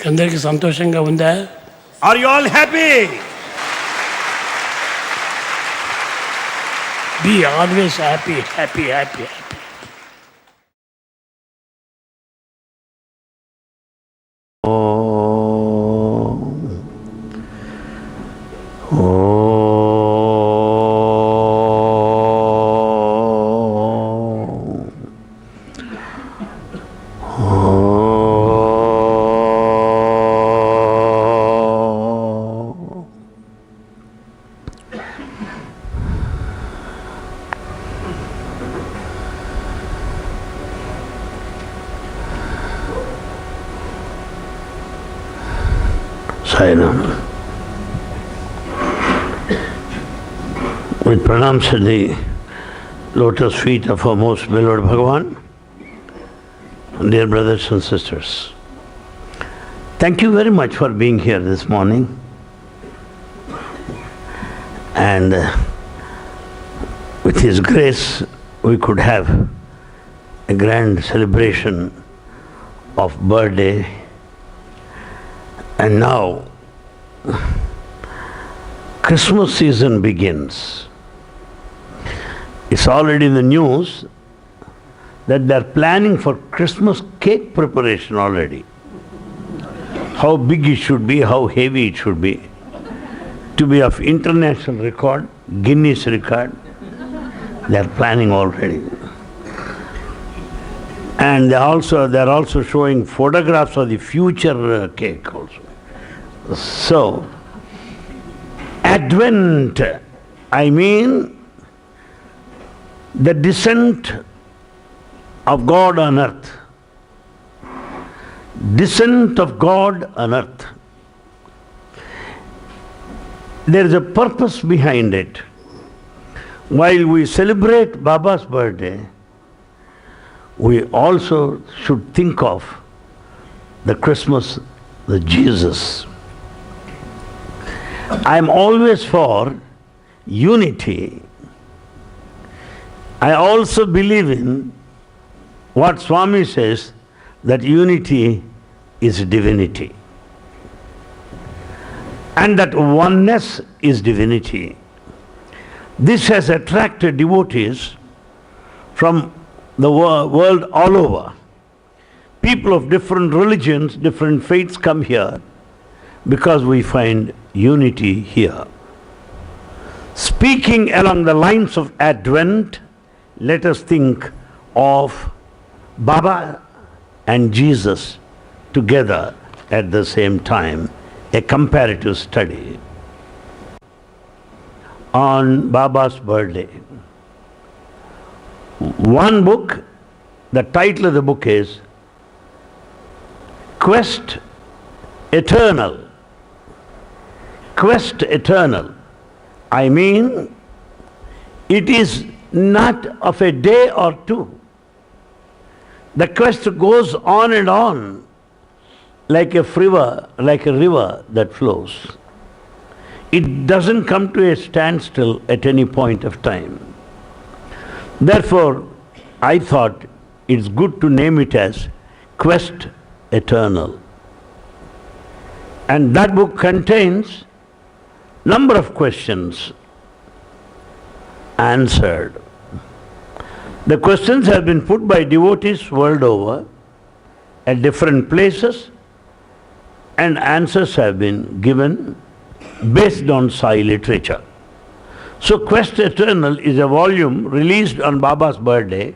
అందరికీ సంతోషంగా ఉందా? Are you all happy? Be always happy, happy, happy, happy. Sainam. With pranams at the lotus feet of our most beloved Bhagavan, dear brothers and sisters, thank you very much for being here this morning. And with His grace, we could have a grand celebration of birthday. And now, Christmas season begins. It's already in the news that they're planning for Christmas cake preparation already. How big it should be, how heavy it should be. To be of international record, Guinness record, they're planning already. And they're also showing photographs of the future cake also. So, Advent, I mean the descent of God on earth. Descent of God on earth. There is a purpose behind it. While we celebrate Baba's birthday, we also should think of the Christmas, the Jesus. I am always for unity. I also believe in what Swami says, that unity is divinity. And that oneness is divinity. This has attracted devotees from the world all over. People of different religions, different faiths come here because we find unity here. Speaking along the lines of Advent, let us think of Baba and Jesus together at the same time, a comparative study on Baba's birthday. One book, the title of the book is Quest Eternal. Quest Eternal. I mean, it is not of a day or two. The quest goes on and on like a river that flows. It doesn't come to a standstill at any point of time. Therefore, I thought it's good to name it as Quest Eternal. And that book contains number of questions answered. The questions have been put by devotees world over at different places, and answers have been given based on Sai literature. So Quest Eternal is a volume released on Baba's birthday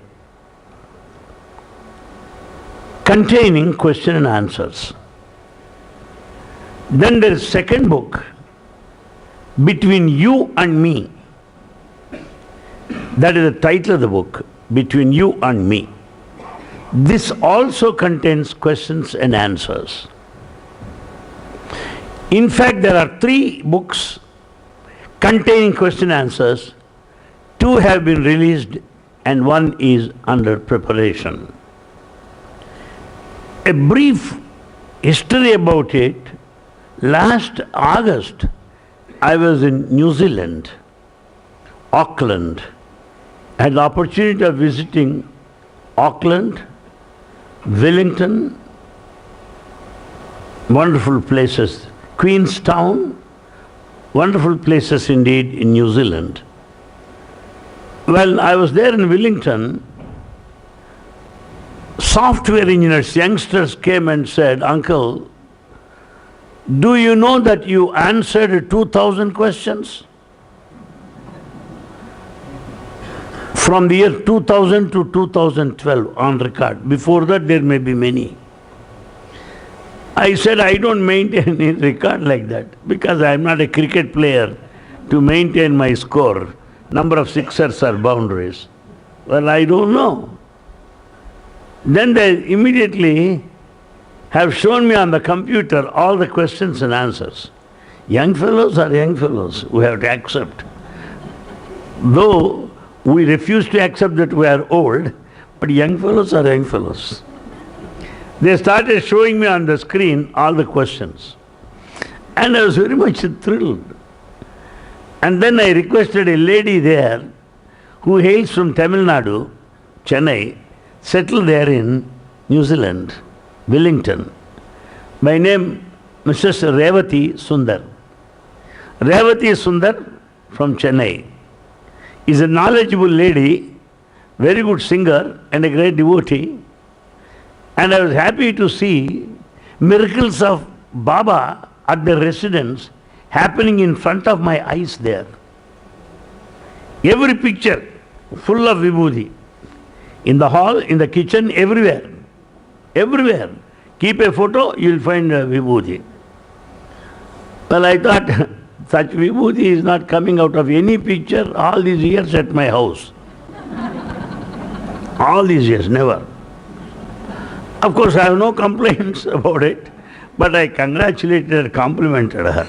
containing question and answers. Then there is second book, Between You and Me. That is the title of the book, Between You and Me. This also contains questions and answers. In fact, there are 3 books containing question and answers. 2 have been released and 1 is under preparation. A brief history about it. Last August, I was in New Zealand, Auckland. I had the opportunity of visiting Auckland, Wellington, wonderful places. Queenstown, wonderful places indeed in New Zealand. Well, I was there in Wellington. Software engineers, youngsters came and said, "Uncle, do you know that you answered 2,000 questions? From the year 2000 to 2012 on record. Before that there may be many." I said, "I don't maintain a record like that because I am not a cricket player to maintain my score. Number of sixers or boundaries." Well, I don't know. Then they immediately have shown me on the computer all the questions and answers. Young fellows are young fellows. We have to accept. Though we refuse to accept that we are old, but young fellows are young fellows. They started showing me on the screen all the questions. And I was very much thrilled. And then I requested a lady there who hails from Tamil Nadu, Chennai, settled there in New Zealand, Wellington. By name, Mrs. Revati Sundar. Revati Sundar from Chennai is a knowledgeable lady, very good singer and a great devotee. And I was happy to see miracles of Baba at the residence happening in front of my eyes there. Every picture full of vibhuti. In the hall, in the kitchen, everywhere. Everywhere. Keep a photo, you will find vibhuti. Well, I thought such vibhuti is not coming out of any picture all these years at my house. All these years, never. Of course, I have no complaints about it, but I congratulated her, complimented her.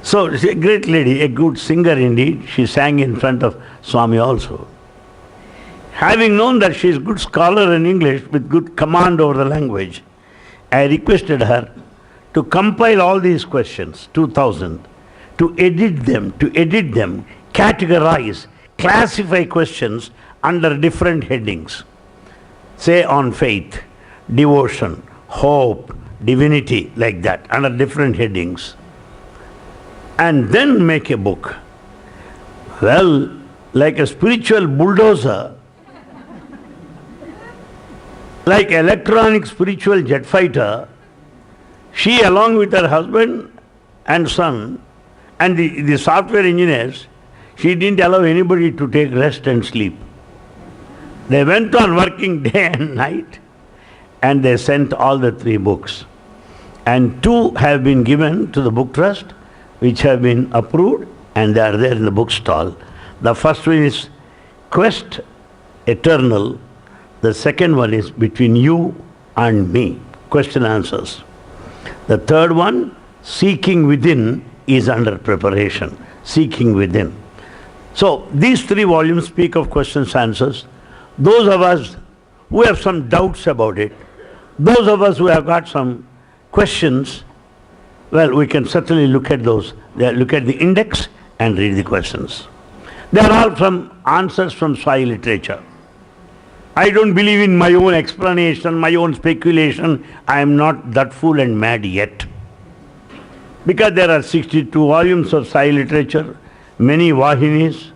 So, she's a great lady, a good singer indeed. She sang in front of Swami also. Having known that she is a good scholar in English with good command over the language, I requested her to compile all these questions, 2,000, to edit them, categorize, classify questions under different headings. Say on faith, devotion, hope, divinity, like that, under different headings. And then make a book. Well, like a spiritual bulldozer, like electronic spiritual jet fighter, she along with her husband and son and the software engineers, she didn't allow anybody to take rest and sleep. They went on working day and night, and they sent all the 3 books. And 2 have been given to the book trust, which have been approved, and they are there in the bookstall. The first one is Quest Eternal. The second one is Between You and Me, question answers. The third one, Seeking Within, is under preparation. Seeking Within. So these 3 volumes speak of questions answers. Those of us who have some doubts about it, those of us who have got some questions, well, we can certainly look at those. Look at the index and read the questions. They are all from answers from Sai literature. I don't believe in my own explanation, my own speculation. I am not that fool and mad yet. Because there are 62 volumes of Sai literature, many Vahinis,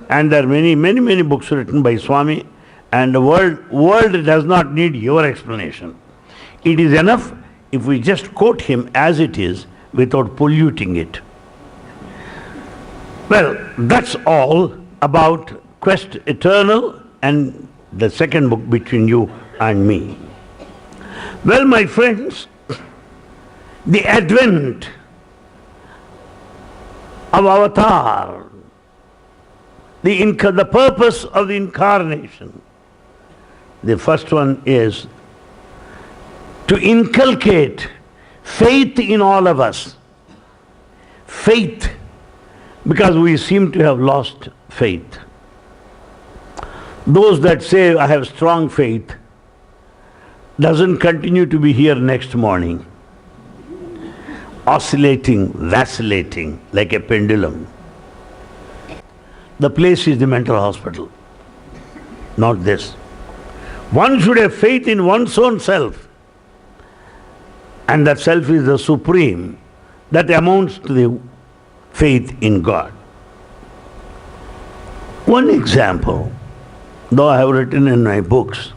and there are many books written by Swami, and the world does not need your explanation. It is enough if we just quote him as it is without polluting it. Well, that's all about Quest Eternal and the second book, Between You and Me. Well, my friends, the advent of Avatar, the purpose of the incarnation. The first one is to inculcate faith in all of us. Faith, because we seem to have lost faith. Those that say, I have strong faith, doesn't continue to be here next morning, oscillating, vacillating like a pendulum. The place is the mental hospital, not this. One should have faith in one's own self And that self is the supreme. That amounts to the faith in God. One example, though I have written in my books,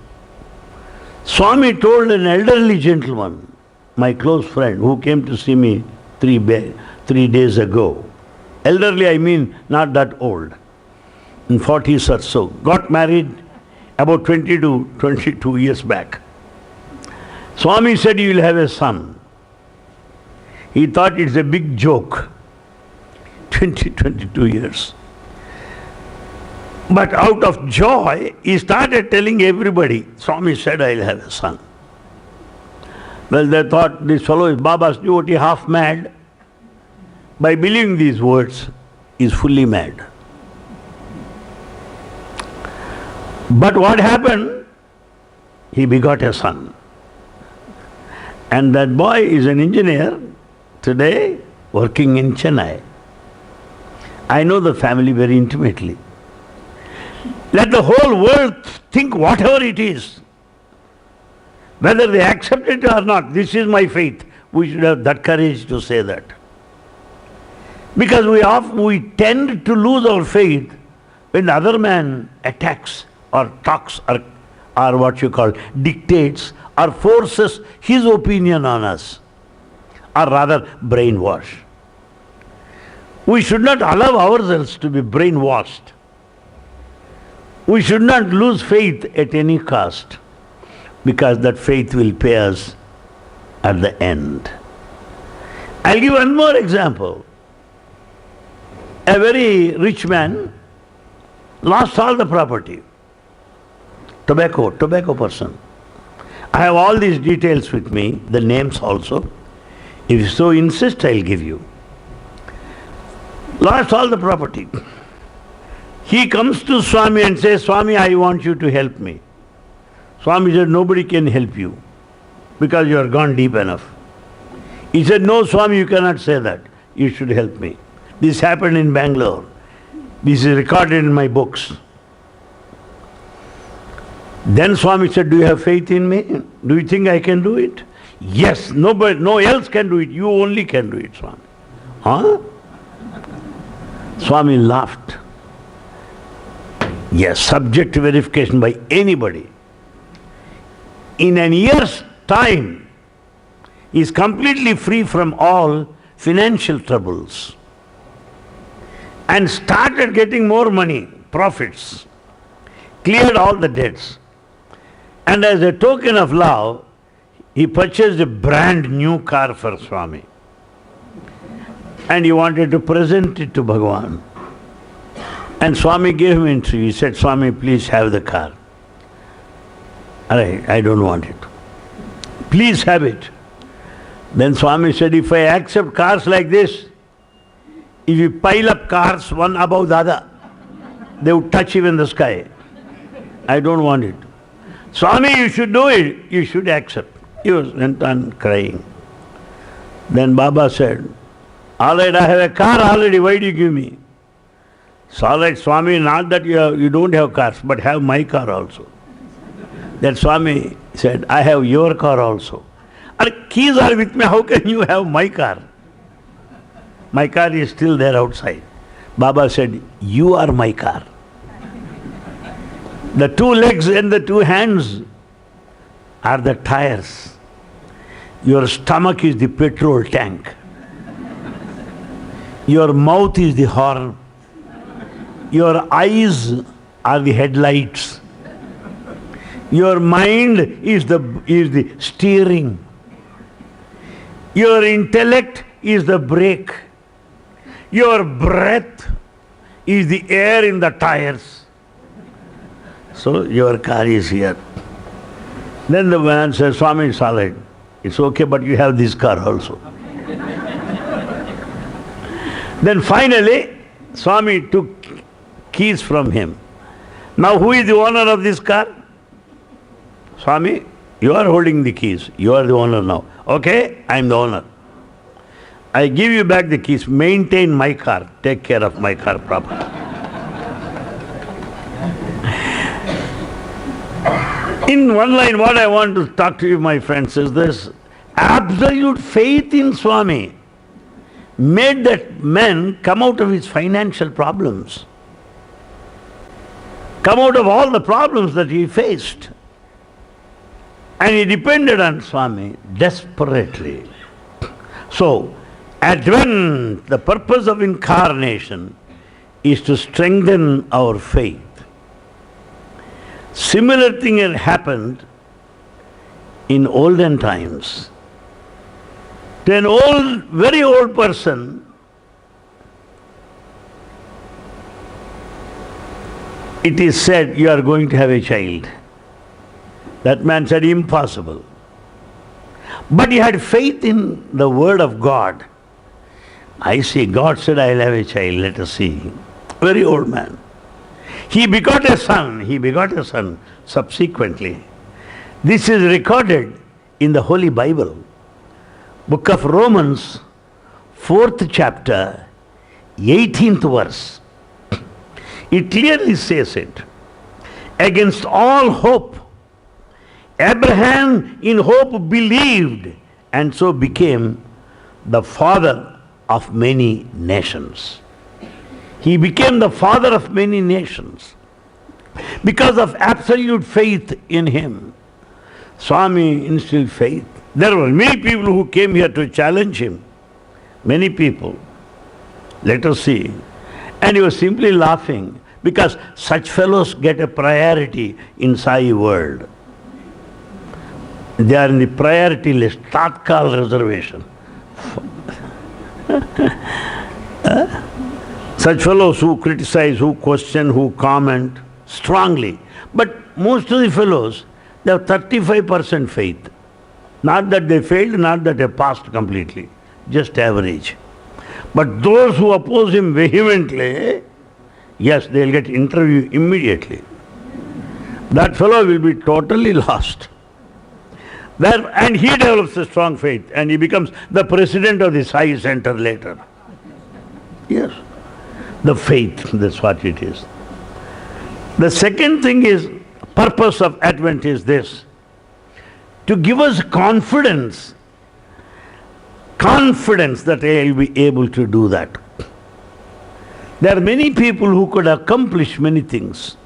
Swami told an elderly gentleman, my close friend, who came to see me 3 days ago. Elderly, I mean not that old, in 40s or so. Got married about 20 to 22 years back. Swami said you will have a son. He thought it's a big joke. 22 years. But out of joy, he started telling everybody, Swami said I'll have a son. Well, they thought this fellow is Baba's devotee, half mad. By believing these words, he is fully mad. But what happened? He begot a son. And that boy is an engineer today working in Chennai. I know the family very intimately. Let the whole world think whatever it is. Whether they accept it or not, this is my faith. We should have that courage to say that. Because we tend to lose our faith when the other man attacks or talks or what you call dictates or forces his opinion on us, or rather brainwash. We should not allow ourselves to be brainwashed. We should not lose faith at any cost, because that faith will pay us at the end. I'll give one more example. A very rich man lost all the property. Tobacco person. I have all these details with me, the names also. If you so insist, I'll give you. Lost all the property. He comes to Swami and says, Swami, I want you to help me. Swami said, nobody can help you because you are gone deep enough. He said, no, Swami, you cannot say that. You should help me. This happened in Bangalore. This is recorded in my books. Then Swami said, do you have faith in me? Do you think I can do it? Yes, nobody, no else can do it. You only can do it, Swami. Huh? Swami laughed. Yes, subject to verification by anybody. In an year's time, he is completely free from all financial troubles and started getting more money, profits, cleared all the debts. And as a token of love, he purchased a brand new car for Swami. And he wanted to present it to Bhagavan. And Swami gave him entry. He said, Swami, please have the car. I don't want it. Please have it. Then Swami said, if I accept cars like this, if you pile up cars one above the other, they would touch even the sky. I don't want it. Swami, you should do it. You should accept. He went on crying. Then Baba said, all right, I have a car already. Why do you give me? So all right, Swami, not that you don't have cars, but have my car also. Then Swami said, I have your car also. Keys are with me, how can you have my car? My car is still there outside. Baba said, you are my car. The two legs and the two hands are the tires. Your stomach is the petrol tank. Your mouth is the horn. Your eyes are the headlights. Your mind is the steering. Your intellect is the brake. Your breath is the air in the tires. So your car is here. Then the man says, Swami, it's all right. It's okay, but you have this car also. Then finally, Swami took keys from him. Now who is the owner of this car? Swami, you are holding the keys. You are the owner now. Okay, I am the owner. I give you back the keys. Maintain my car. Take care of my car properly. In one line, what I want to talk to you, my friends, is this. Absolute faith in Swami made that man come out of his financial problems, come out of all the problems that he faced. And he depended on Swami desperately. So, Advent, the purpose of incarnation, is to strengthen our faith. Similar thing had happened in olden times. To an very old person, it is said, you are going to have a child. That man said, impossible. But he had faith in the word of God. I see, God said, I'll have a child, let us see. Very old man. He begot a son subsequently. This is recorded in the Holy Bible. Book of Romans, 4th chapter, 18th verse. It clearly says it. Against all hope, Abraham in hope believed and so became the father of many nations. He became the father of many nations because of absolute faith in him. Swami instilled faith. There were many people who came here to challenge him. Many people. Let us see. And he was simply laughing because such fellows get a priority in Sai world. They are in the priority list, Tatkal reservation. Such fellows who criticize, who question, who comment strongly. But most of the fellows, they have 35% faith. Not that they failed, not that they passed completely. Just average. But those who oppose him vehemently, yes, they'll get interview immediately. That fellow will be totally lost. And he develops a strong faith and he becomes the president of the Sai Center later. Yes. The faith, that's what it is. The second thing is, purpose of Advent is this. To give us confidence that I will be able to do that. There are many people who could accomplish many things,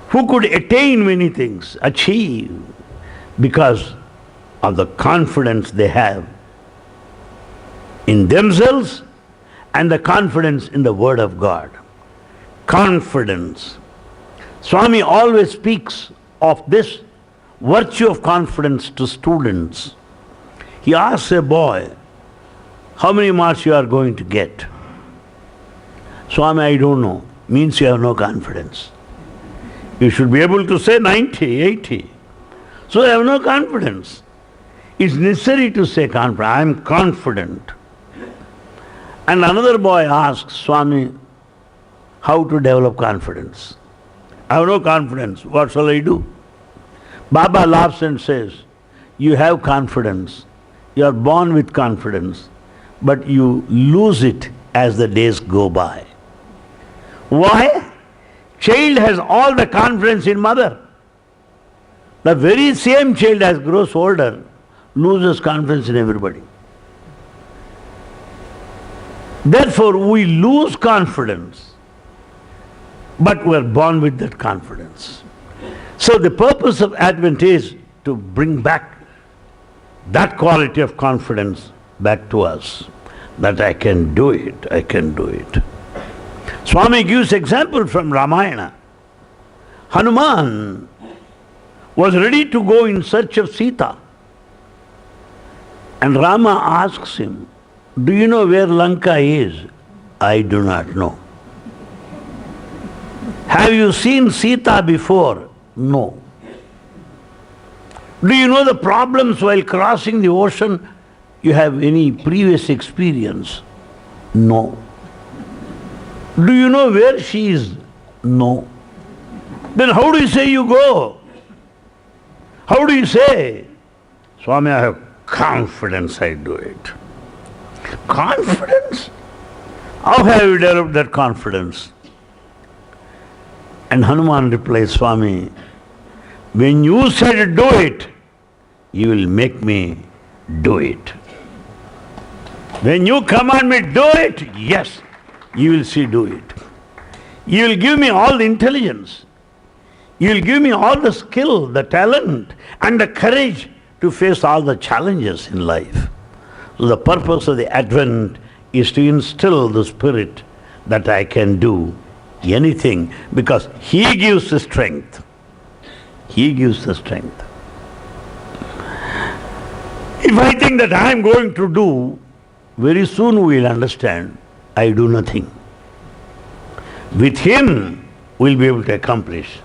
who could attain many things, achieve, because of the confidence they have in themselves and the confidence in the Word of God. Confidence. Swami always speaks of this virtue of confidence to students. He asks a boy, how many marks you are going to get? Swami, I don't know. Means you have no confidence. You should be able to say 90, 80. So I have no confidence. It's necessary to say confident. I am confident. And another boy asks Swami, how to develop confidence? I have no confidence. What shall I do? Baba laughs and says, you have confidence. You are born with confidence, but you lose it as the days go by. Why? Child has all the confidence in mother. The very same child as grows older loses confidence in everybody. Therefore, we lose confidence, but we are born with that confidence. So the purpose of Advent is to bring back that quality of confidence back to us, that I can do it, I can do it. Swami gives example from Ramayana. Hanuman was ready to go in search of Sita. And Rama asks him, do you know where Lanka is? I do not know. Have you seen Sita before? No. Do you know the problems while crossing the ocean? You have any previous experience? No. Do you know where she is? No. Then how do you say you go? How do you say? Swami, I have confidence I do it. Confidence? How have you developed that confidence? And Hanuman replies, Swami, when you said do it, you will make me do it. When you command me, do it, yes, you will see, do it. You will give me all the intelligence. You will give me all the skill, the talent, and the courage to face all the challenges in life. So the purpose of the Advent is to instill the spirit that I can do anything, because He gives the strength. He gives the strength. If I think that I am going to do, very soon we will understand I do nothing. With Him we will be able to accomplish.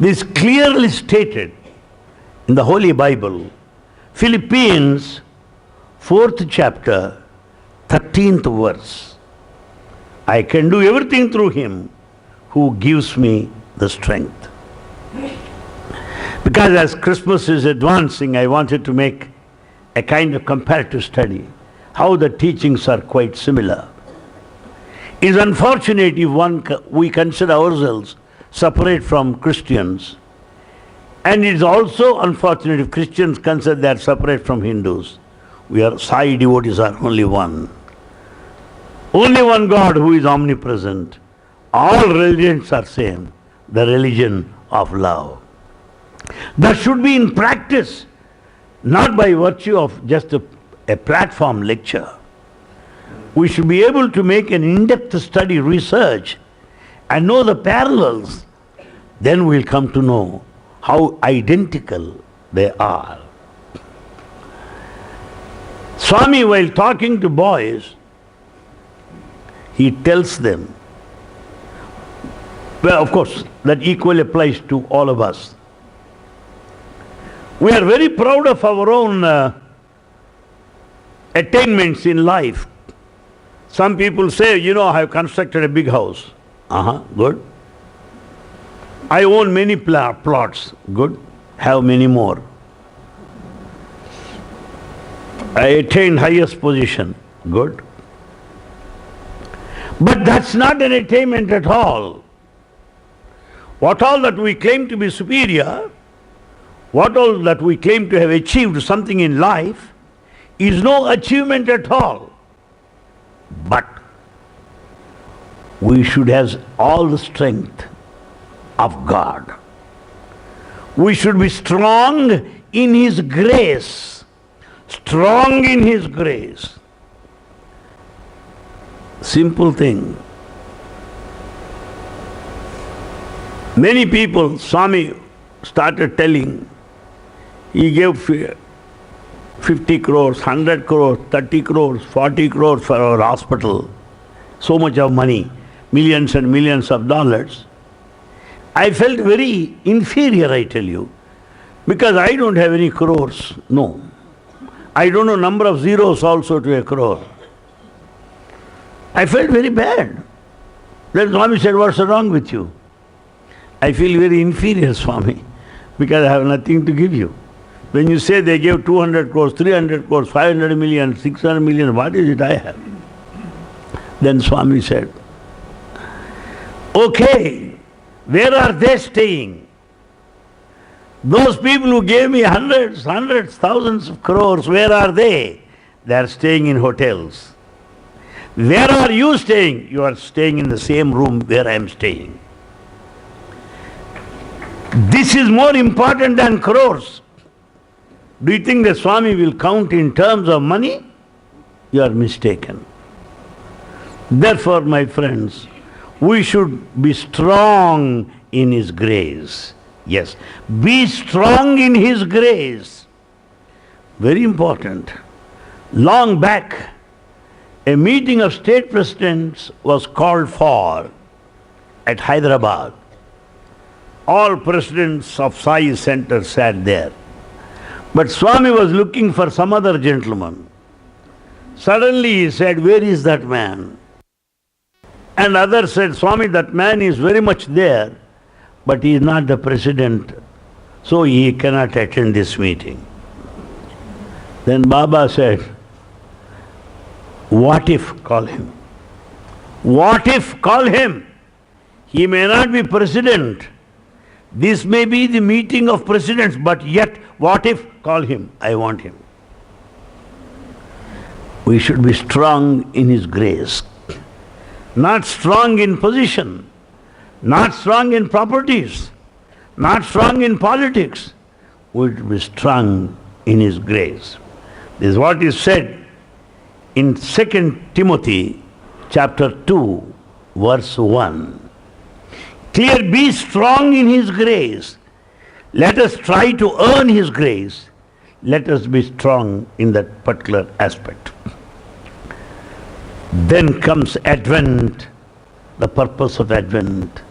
This clearly stated in the Holy Bible, Philippians 4th chapter, 13th verse. I can do everything through Him who gives me the strength. Because as Christmas is advancing, I wanted to make a kind of comparative study, how the teachings are quite similar. It is unfortunate if we consider ourselves separate from Christians, and it is also unfortunate if Christians consider they are separate from Hindus. We are Sai devotees are only one. Only one God who is omnipresent. All religions are same, the religion of love. That should be in practice, not by virtue of just a platform lecture. We should be able to make an in-depth study, research, and know the parallels. Then we'll come to know how identical they are. Swami, while talking to boys, he tells them, well, of course, that equally applies to all of us. We are very proud of our own attainments in life. Some people say, I have constructed a big house. Good. I own many plots. Good. Have many more. I attained highest position. Good. But that's not an attainment at all. What all that we claim to be superior, what all that we claim to have achieved something in life, is no achievement at all. But we should have all the strength of God. We should be strong in His grace. Strong in His grace. Simple thing. Many people, Swami started telling, he gave 50 crores, 100 crores, 30 crores, 40 crores for our hospital. So much of money, millions and millions of dollars. I felt very inferior, I tell you, because I don't have any crores. No. I don't know number of zeros also to a crore. I felt very bad. Then Swami said, what's wrong with you? I feel very inferior, Swami, because I have nothing to give you. When you say they gave 200 crores, 300 crores, 500 million, 600 million, what is it I have? Then Swami said, okay, where are they staying? Those people who gave me hundreds, thousands of crores, where are they? They are staying in hotels. Where are you staying? You are staying in the same room where I am staying. This is more important than crores. Do you think the Swami will count in terms of money? You are mistaken. Therefore, my friends, we should be strong in His grace. Yes, be strong in His grace. Very important. Long back, a meeting of state presidents was called for at Hyderabad. All presidents of Sai Center sat there. But Swami was looking for some other gentleman. Suddenly he said, where is that man? And others said, Swami, that man is very much there, but he is not the president, so he cannot attend this meeting. Then Baba said, what if call him? What if call him? He may not be president. This may be the meeting of presidents, but yet, what if call him? I want him. We should be strong in His grace. Not strong in position, not strong in properties, not strong in politics. We should be strong in His grace. This is what is said in 2 Timothy chapter 2, verse 1. Clear, be strong in His grace. Let us try to earn His grace. Let us be strong in that particular aspect. Then comes Advent, the purpose of Advent.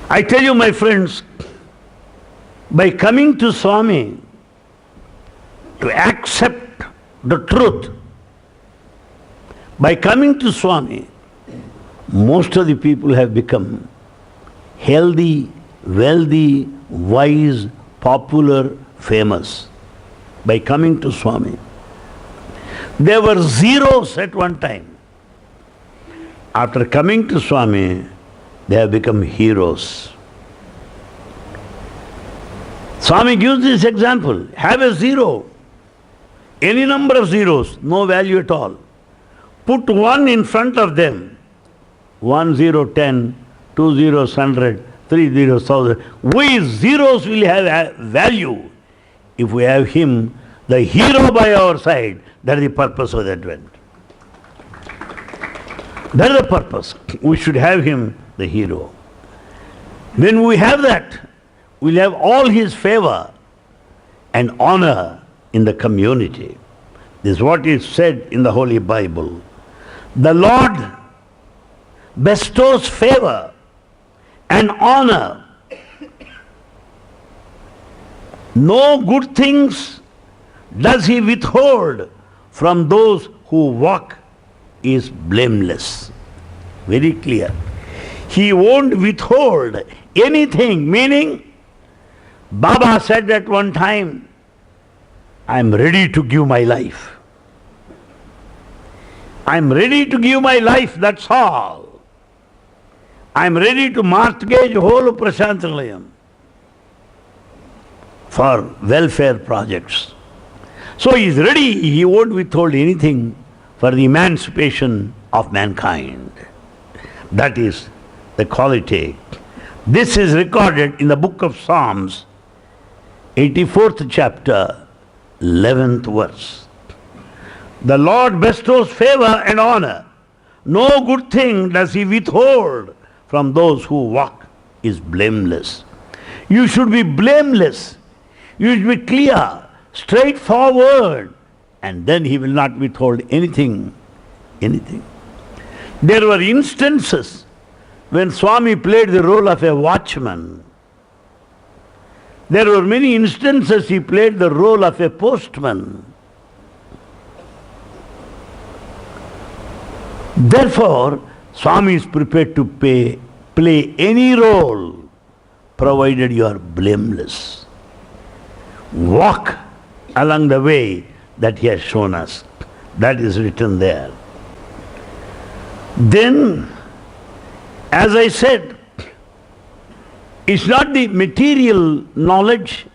I tell you, my friends, by coming to Swami, to accept the truth, by coming to Swami, most of the people have become healthy, wealthy, wise, popular, famous. By coming to Swami. They were zeros at one time. After coming to Swami, they have become heroes. Swami gives this example. Have a zero. Any number of zeros, no value at all. Put one in front of them. 1 0 10, 2 zeros 100, 3 zeros 1000. We zeros will have value if we have him, the hero, by our side. That is the purpose of the Advent. That is the purpose. We should have him, the hero. When we have that, we'll have all his favor and honor in the community. This is what is said in the Holy Bible. The Lord bestows favor and honor. No good things does he withhold from those who walk is blameless. Very clear. He won't withhold anything, meaning Baba said at one time, I am ready to give my life. I am ready to give my life, that's all. I am ready to mortgage whole Prashantalayam for welfare projects. So he is ready, he won't withhold anything for the emancipation of mankind. That is the quality. This is recorded in the book of Psalms, 84th chapter, 11th verse. The Lord bestows favor and honor. No good thing does he withhold from those who walk is blameless. You should be blameless. You should be clear, straightforward, and then he will not withhold anything. There were instances when Swami played the role of a watchman. There were many instances he played the role of a postman. Therefore, Swami is prepared to play any role provided you are blameless. Walk along the way that he has shown us. That is written there. Then, as I said, it's not the material knowledge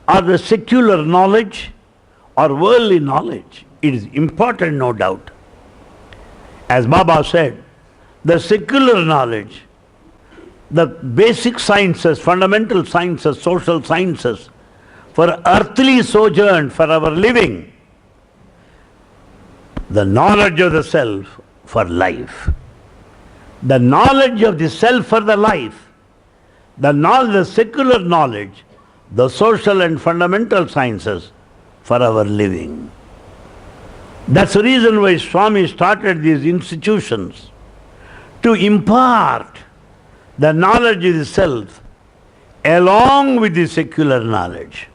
or the secular knowledge or worldly knowledge. It is important, no doubt. As Baba said, the secular knowledge, the basic sciences, fundamental sciences, social sciences, for earthly sojourn, for our living, the knowledge of the self for life, the knowledge of the self for the life, the secular knowledge, the social and fundamental sciences for our living. That's the reason why Swami started these institutions, to impart the knowledge of the self along with the secular knowledge,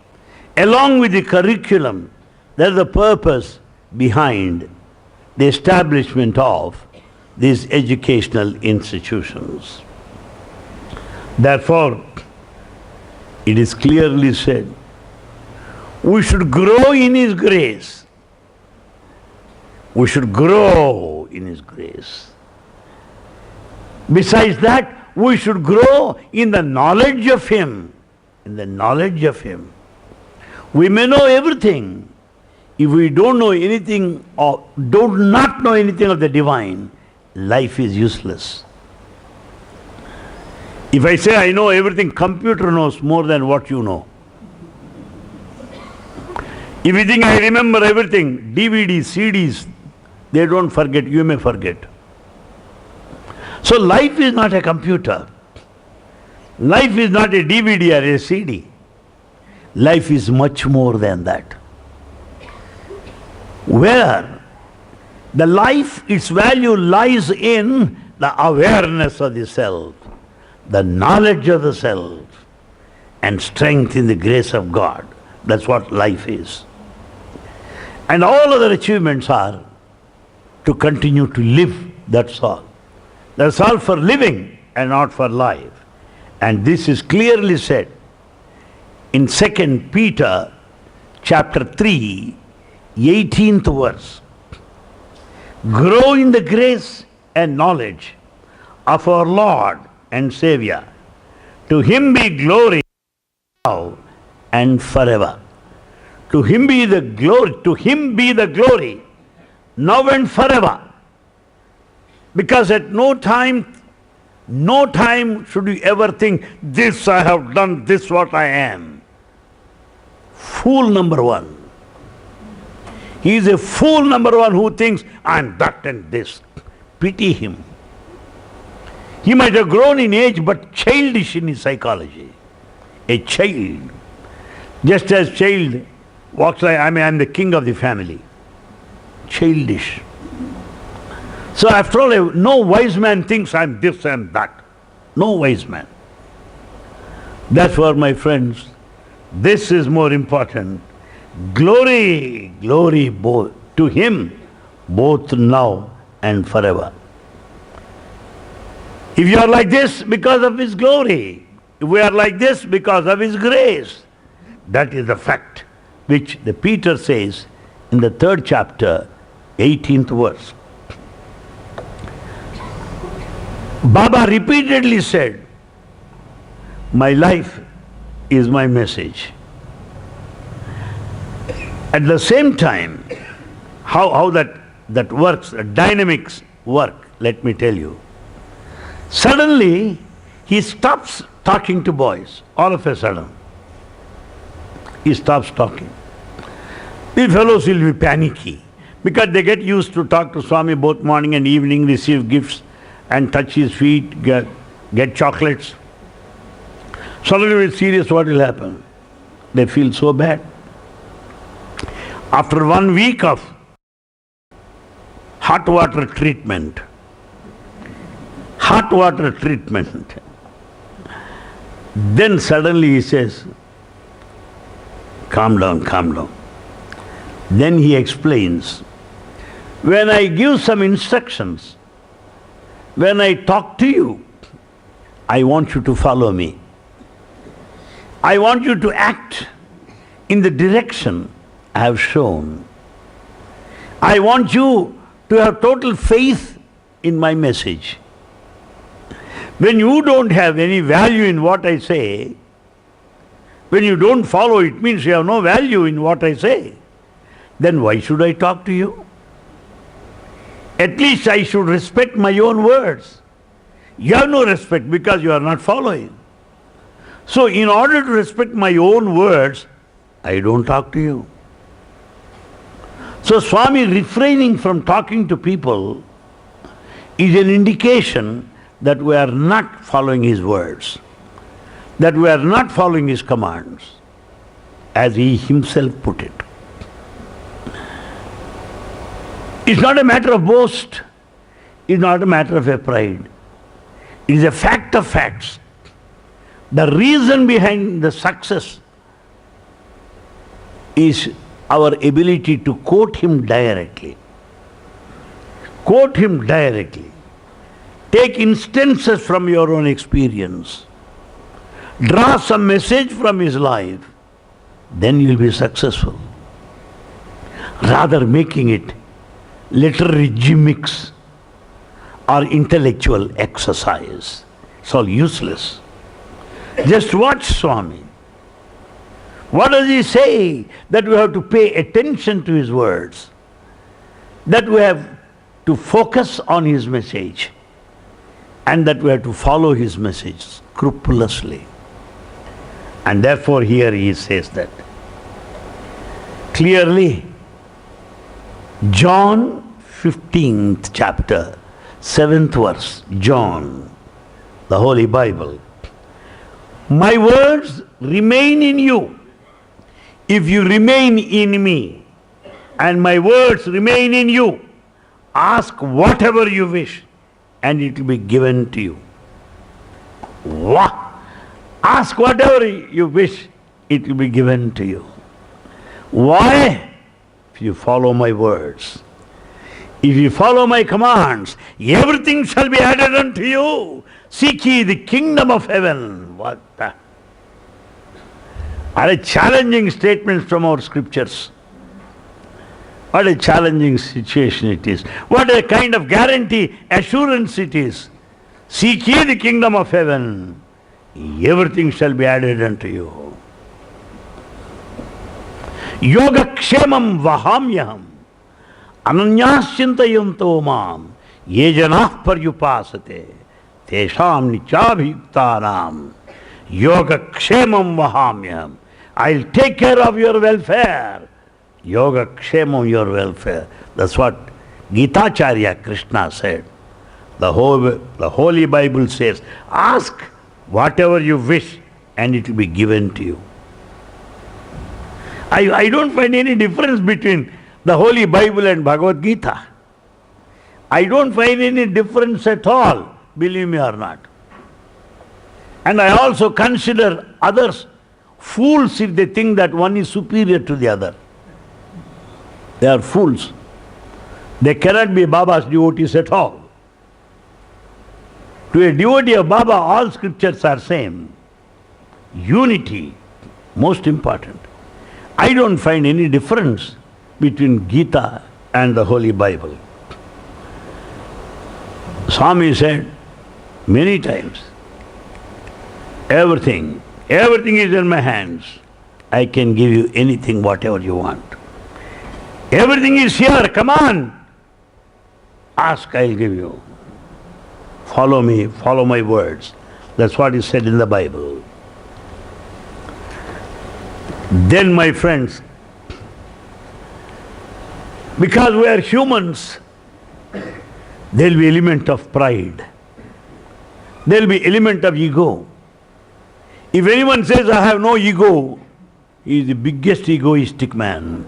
along with the curriculum. That's the purpose behind the establishment of these educational institutions. Therefore, it is clearly said, we should grow in His grace. We should grow in His grace. Besides that, we should grow in the knowledge of Him. In the knowledge of Him. We may know everything. If we don't know anything or do not know anything of the divine, life is useless. If I say I know everything, computer knows more than what you know. If you think I remember everything, DVDs, CDs, they don't forget, you may forget. So life is not a computer. Life is not a DVD or a CD. Life is much more than that. Where the life, its value lies in the awareness of the self, the knowledge of the self, and strength in the grace of God. That's what life is. And all other achievements are to continue to live, that's all. That's all for living and not for life. And this is clearly said in 2 Peter chapter 3, 18th verse. Grow in the grace and knowledge of our Lord and Savior. To Him be glory now and forever. To Him be the glory, now and forever. Because at no time should you ever think, this I have done, this what I am. Fool number one. He is a fool number one who thinks, I am that and this. Pity him. He might have grown in age, but childish in his psychology. A child. Just as child walks like, I am the king of the family. Childish. So after all, no wise man thinks I am this and that. No wise man. That's why, my friends, this is more important. Glory, glory both to Him, both now and forever. If you are like this, because of His glory. If we are like this, because of His grace. That is the fact which the Peter says in the 3rd chapter, 18th verse. Baba repeatedly said, my life is my message. At the same time, how that works, dynamics work, let me tell you. Suddenly, he stops talking to boys, all of a sudden. He stops talking. The fellows will be panicky because they get used to talk to Swami both morning and evening, receive gifts and touch his feet, get chocolates. Suddenly when it's serious, what will happen? They feel so bad. After 1 week of hot water treatment, then suddenly he says, calm down, calm down. Then he explains, when I give some instructions, when I talk to you, I want you to follow me. I want you to act in the direction I have shown. I want you to have total faith in my message. When you don't have any value in what I say, when you don't follow, it means you have no value in what I say. Then why should I talk to you? At least I should respect my own words. You have no respect because you are not following. So in order to respect my own words, I don't talk to you. So Swami refraining from talking to people is an indication that we are not following his words, that we are not following his commands, as he himself put it. It's not a matter of boast, it's not a matter of a pride. It is a fact of facts. The reason behind the success is our ability to quote him directly. Quote him directly. Take instances from your own experience. Draw some message from his life. Then you will be successful. Rather making it literary gimmicks or intellectual exercise. It's all useless. Just watch Swami. What does he say? That we have to pay attention to his words. That we have to focus on his message. And that we have to follow his message scrupulously. And therefore here he says that clearly. John 15th chapter, 7th verse, John, the Holy Bible. My words remain in you. If you remain in me, and my words remain in you, ask whatever you wish, and it will be given to you. What? Ask whatever you wish, it will be given to you. Why? If you follow my words, if you follow my commands, everything shall be added unto you. Seek ye the kingdom of heaven. What the? Are challenging statements from our scriptures. What a challenging situation it is. What a kind of guarantee, assurance it is. Seek ye the kingdom of heaven. Everything shall be added unto you. Yogakshemam vahamyaham ananyascintayanto mam ye janah paryupasate tesham nichabhiktanam yogakshemam vahamyaham. I'll take care of your welfare. Yogakshemam, your welfare. That's what Gitacharya Krishna said. The Holy Bible says, ask whatever you wish and it will be given to you. I don't find any difference between the Holy Bible and Bhagavad Gita. I don't find any difference at all, believe me or not. And I also consider others fools if they think that one is superior to the other. They are fools. They cannot be Baba's devotees at all. To a devotee of Baba, all scriptures are same. Unity, most important. I don't find any difference between Gita and the Holy Bible. Swami said many times, everything is in my hands. I can give you anything, whatever you want. Everything is here, come on. Ask, I'll give you. Follow me, follow my words. That's what is said in the Bible. Then, my friends, because we are humans, there will be element of pride. There will be element of ego. If anyone says, I have no ego, he is the biggest egoistic man.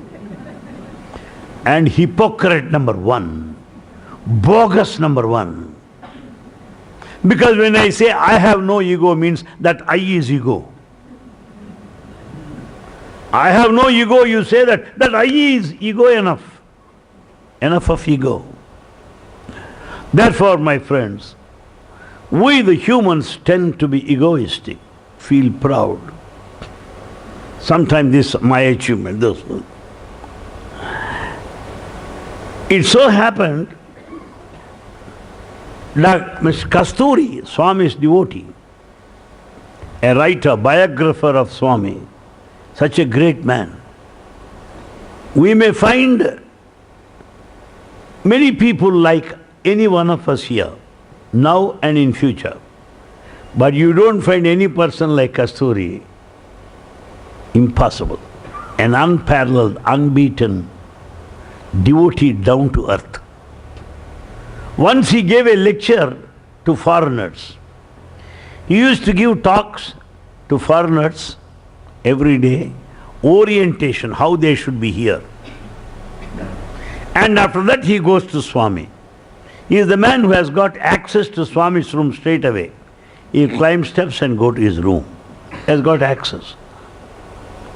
And hypocrite number one. Bogus number one. Because when I say I have no ego means that I is ego. I have no ego, you say that I is ego enough. Enough of ego. Therefore, my friends, we the humans tend to be egoistic, feel proud. Sometimes this my achievement, this one. It so happened that Ms. Kasturi, Swami's devotee, a writer, biographer of Swami, such a great man. We may find many people like any one of us here, now and in future. But you don't find any person like Kasturi. Impossible. An unparalleled, unbeaten devotee down to earth. Once he gave a lecture to foreigners. He used to give talks to foreigners every day, orientation, how they should be here. And after that he goes to Swami. He is the man who has got access to Swami's room straight away. He climbs steps and go to his room. He has got access.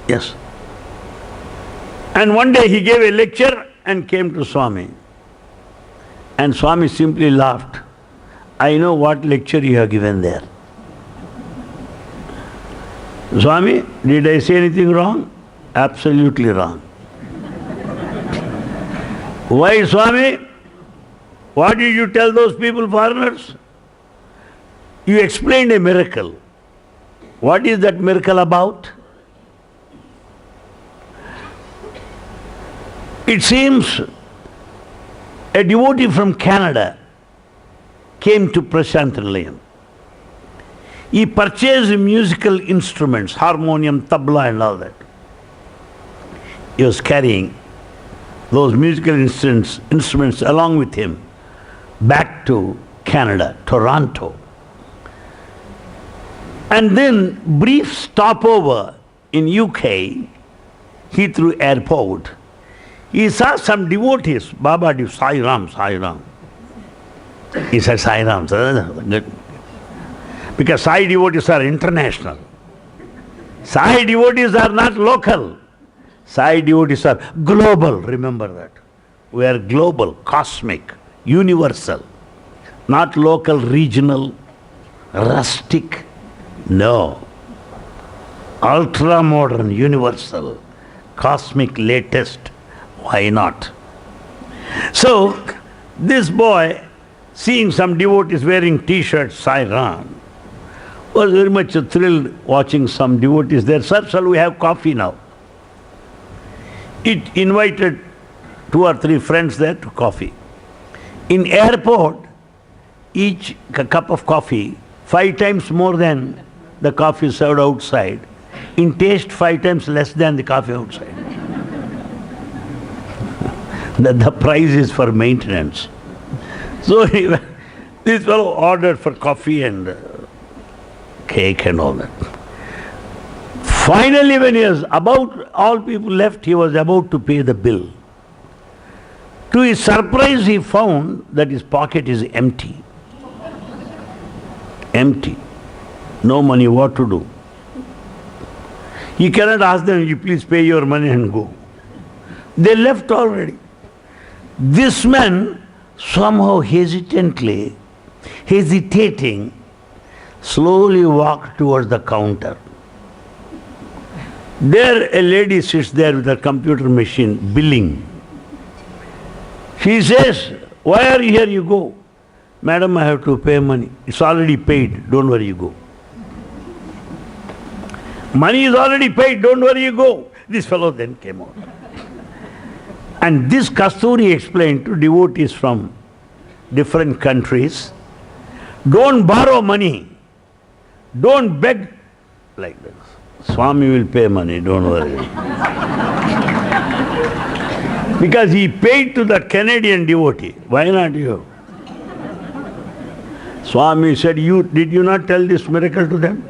Yes. And one day he gave a lecture and came to Swami. And Swami simply laughed. I know what lecture you have given there. Swami, did I say anything wrong? Absolutely wrong. Why, Swami? What did you tell those people, foreigners? You explained a miracle. What is that miracle about? It seems a devotee from Canada came to Prashanthanilayam. He purchased musical instruments, harmonium, tabla and all that. He was carrying those musical instruments along with him back to Canada, Toronto. And then brief stopover in UK, Heathrow Airport. He saw some devotees, Baba, Sai Ram, Sai Ram. He said, Sai Ram, good. Because Sai devotees are international. Sai devotees are not local. Sai devotees are global, remember that. We are global, cosmic, universal. Not local, regional, rustic. No. Ultra-modern, universal, cosmic, latest. Why not? So, this boy, seeing some devotees wearing t-shirts, Sai Ram, was very much thrilled watching some devotees there. Sir, shall we have coffee now? It invited 2 or 3 friends there to coffee. In airport, each cup of coffee 5 times more than the coffee served outside. In taste 5 times less than the coffee outside. The price is for maintenance. So this fellow ordered for coffee and cake and all that. Finally, when he was about, all people left, he was about to pay the bill. To his surprise, he found that his pocket is empty. Empty. No money, what to do? He cannot ask them, you please pay your money and go. They left already. This man somehow hesitating, slowly walked towards the counter. There a lady sits there with her computer machine, billing. She says, why are you here? You go. Madam, I have to pay money. It's already paid. Don't worry, you go. Money is already paid. Don't worry, you go. This fellow then came out. And this Kasturi explained to devotees from different countries, don't borrow money. Don't beg like this. Swami will pay money, don't worry. Because he paid to that Canadian devotee. Why not you? Swami said, did you not tell this miracle to them?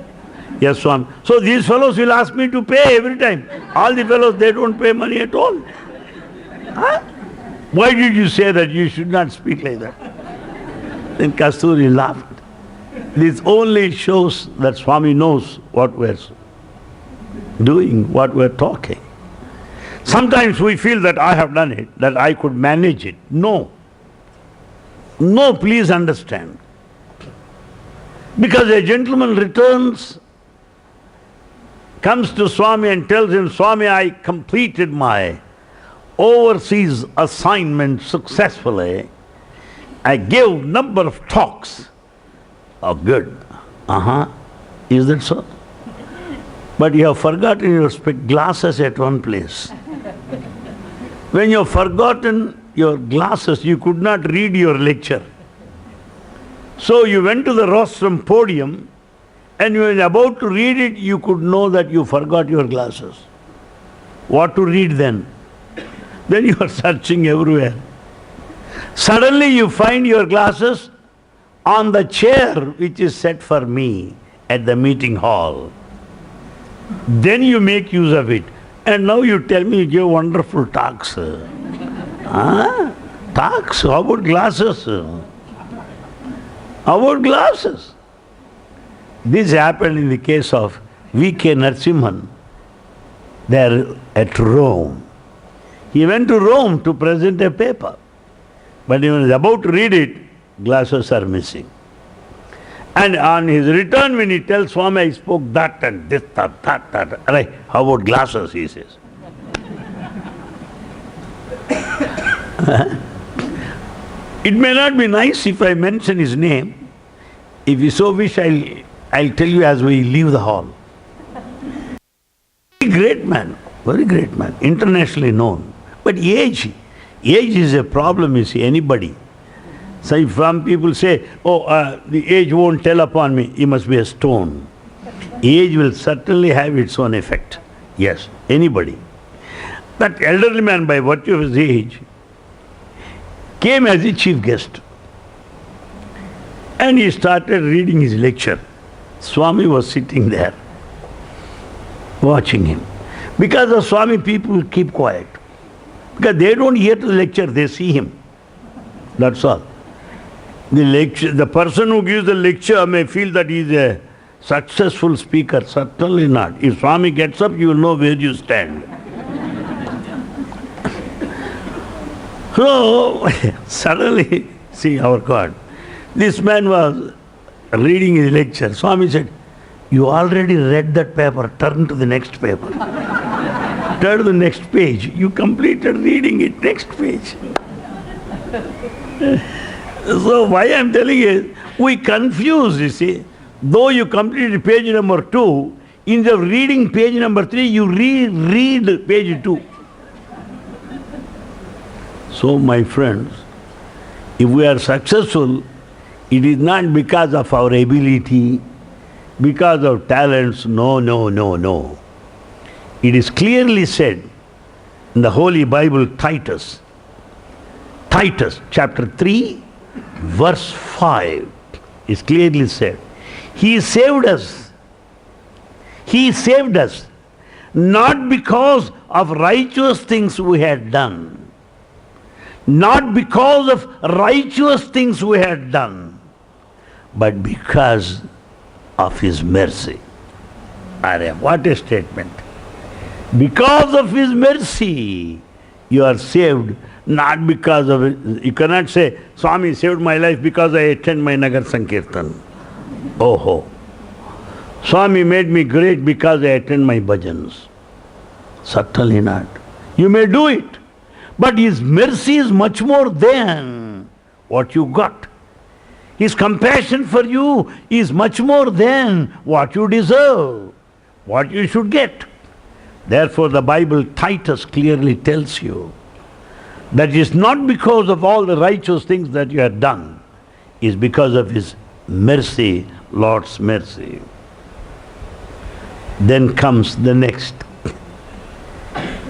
Yes, Swami. So these fellows will ask me to pay every time. All the fellows, they don't pay money at all. Huh? Why did you say that? You should not speak like that. Then Kasturi laughed. This only shows that Swami knows what we're doing, what we're talking. Sometimes we feel that I have done it, that I could manage it. No. No, please understand. Because a gentleman returns, comes to Swami and tells him, Swami, I completed my overseas assignment successfully. I gave number of talks. Oh, good. Is that so? But you have forgotten your glasses at one place. When you have forgotten your glasses, you could not read your lecture. So you went to the rostrum podium, and when you were about to read it, you could know that you forgot your glasses. What to read then? Then you are searching everywhere. Suddenly you find your glasses on the chair which is set for me at the meeting hall. Then you make use of it. And now you tell me you give wonderful talks. Talks? How about glasses? How about glasses? This happened in the case of V.K. Narasimhan, there at Rome. He went to Rome to present a paper. But when he was about to read it, glasses are missing. And on his return, when he tells Swami, I spoke that and this, that. Right, how about glasses, he says. It may not be nice if I mention his name. If you so wish, I'll tell you as we leave the hall. Very great man, internationally known. But age is a problem, you see, anybody. So some people say, the age won't tell upon me, you must be a stone. Age will certainly have its own effect. Yes, anybody. That elderly man, by virtue of his age, came as a chief guest. And he started reading his lecture. Swami was sitting there, watching him. Because of Swami, people keep quiet. Because they don't hear the lecture, they see him. That's all. The person who gives the lecture may feel that he is a successful speaker. Certainly not. If Swami gets up, you will know where you stand. So, suddenly, see our God. This man was reading his lecture. Swami said, you already read that paper, turn to the next paper. Turn to the next page. You completed reading it, next page. So why I am telling you, we confuse, you see. Though you completed page number 2, instead of reading page number 3, you read page 2. So my friends, if we are successful, it is not because of our ability, because of talents. No, no, no, no. It is clearly said in the Holy Bible, Titus chapter 3, verse 5 is clearly said. He saved us. He saved us not because of righteous things we had done. Not because of righteous things we had done, but because of His mercy. Arey, what a statement. Because of His mercy, you are saved, not because of it. You cannot say, Swami saved my life because I attend my Nagar Sankirtan. Oh, Swami made me great because I attend my bhajans. Certainly not. You may do it, but His mercy is much more than what you got. His compassion for you is much more than what you deserve, what you should get. Therefore, the Bible, Titus, clearly tells you that it is not because of all the righteous things that you have done, it is because of His mercy, Lord's mercy. Then comes the next.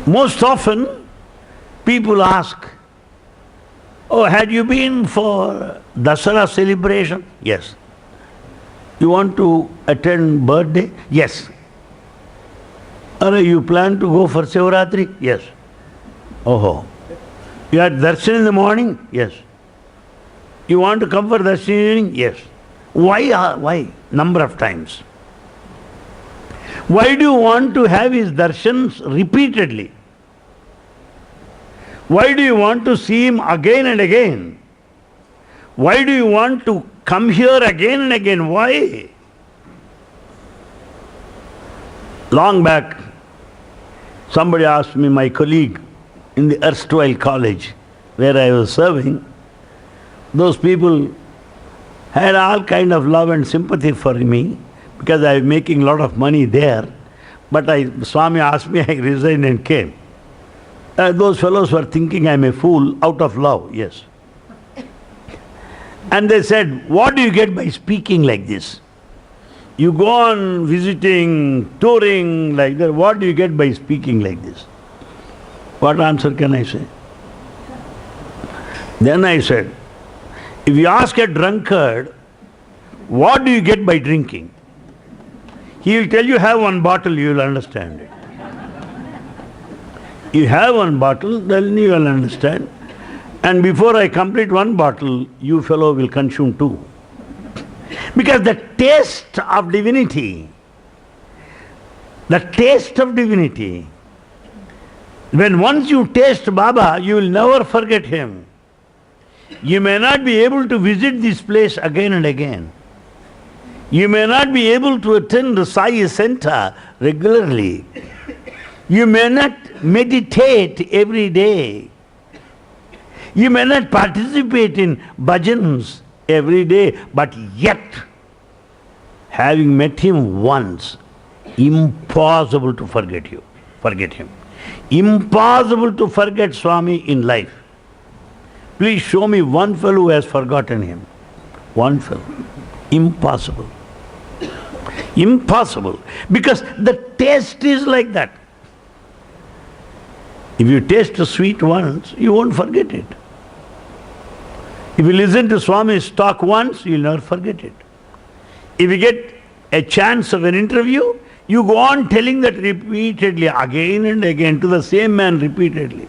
Most often, people ask, had you been for Dasara celebration? Yes. You want to attend birthday? Yes. You plan to go for Shivratri? Yes. You had darshan in the morning? Yes. You want to come for darshan in the evening? Yes. Why? Number of times. Why do you want to have his darshans repeatedly? Why do you want to see him again and again? Why do you want to come here again and again? Why? Long back, somebody asked me, my colleague in the erstwhile college where I was serving, those people had all kind of love and sympathy for me because I was making a lot of money there. But Swami asked me, I resigned and came. Those fellows were thinking I'm a fool out of love, yes. And they said, what do you get by speaking like this? You go on visiting, touring like that, what do you get by speaking like this? What answer can I say? Then I said, if you ask a drunkard, what do you get by drinking? He will tell you, have one bottle, you will understand it. You have one bottle, then you will understand. And before I complete one bottle, you fellow will consume 2. Because the taste of divinity, when once you taste Baba, you will never forget him. You may not be able to visit this place again and again. You may not be able to attend the Sai Center regularly. You may not meditate every day. You may not participate in bhajans every day, but yet, having met him once, impossible to forget him. Impossible to forget Swami in life. Please show me one fellow who has forgotten him. One fellow. Impossible. Impossible. Because the taste is like that. If you taste a sweet once, you won't forget it. If you listen to Swami's talk once, you'll never forget it. If you get a chance of an interview, you go on telling that repeatedly, again and again, to the same man repeatedly.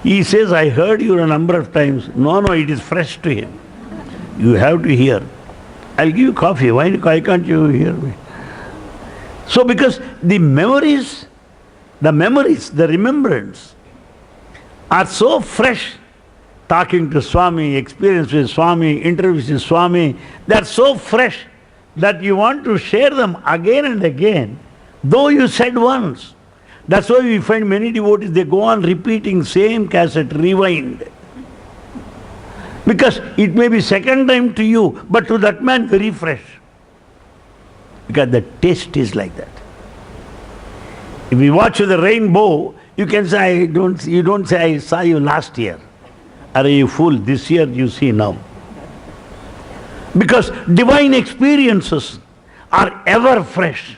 He says, I heard you a number of times. No, it is fresh to him. You have to hear. I'll give you coffee. Why can't you hear me? So because the memories, the remembrance are so fresh, talking to Swami, experience with Swami, interviews with Swami, they are so fresh that you want to share them again and again, though you said once. That's why we find many devotees, they go on repeating same cassette, rewind. Because it may be second time to you, but to that man very fresh. Because the taste is like that. If you watch the rainbow, you can say, you don't say, I saw you last year. Are you fool? This year you see now. Because divine experiences are ever fresh.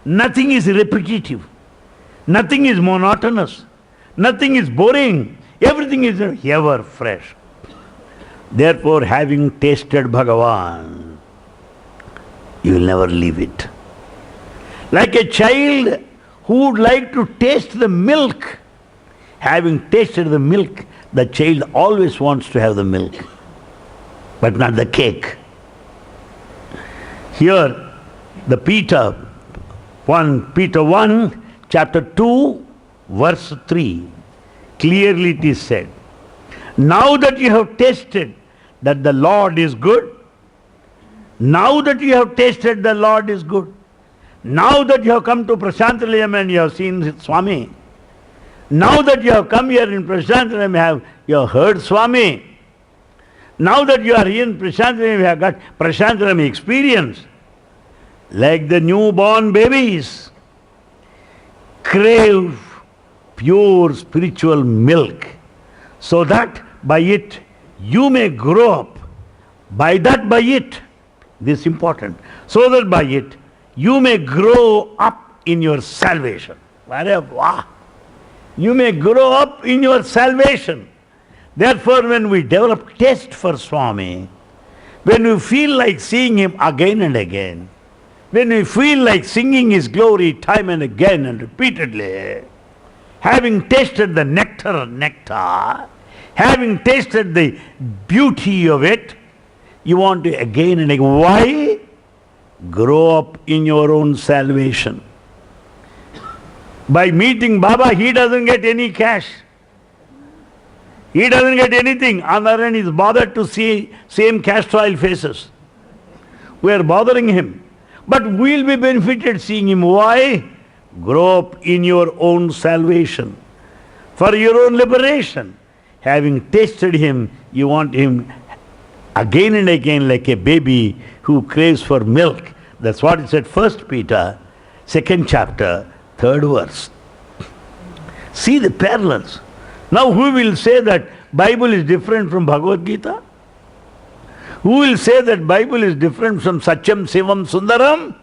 Nothing is repetitive. Nothing is monotonous. Nothing is boring. Everything is ever fresh. Therefore, having tasted Bhagavan, you will never leave it. Like a child who would like to taste the milk, having tasted the milk, the child always wants to have the milk, but not the cake. Here, the Peter 1, chapter 2, verse 3, clearly it is said, now that you have tasted that the Lord is good, now that you have tasted the Lord is good, now that you have come to Prashantalayam and you have seen Swami, now that you have come here in Prashantalayam, you have heard Swami, now that you are here in Prashantalayam, you have got Prashantalayam experience, like the newborn babies, crave pure spiritual milk, so that by it you may grow up. By it, this is important, so that by it you may grow up in your salvation. You may grow up in your salvation. Therefore, when we develop taste for Swami, when we feel like seeing him again and again, when we feel like singing his glory time and again and repeatedly, having tasted the nectar, having tasted the beauty of it, you want to again and again. Why? Grow up in your own salvation. By meeting Baba, he doesn't get any cash. He doesn't get anything. On the other hand, he's bothered to see same castor oil faces. We are bothering him. But we'll be benefited seeing him. Why? Grow up in your own salvation. For your own liberation. Having tasted him, you want him again and again like a baby who craves for milk. That's what it said, 1 Peter, 2nd chapter, 3rd verse. See the parallels. Now who will say that Bible is different from Bhagavad Gita? Who will say that Bible is different from Satyam Sivam Sundaram?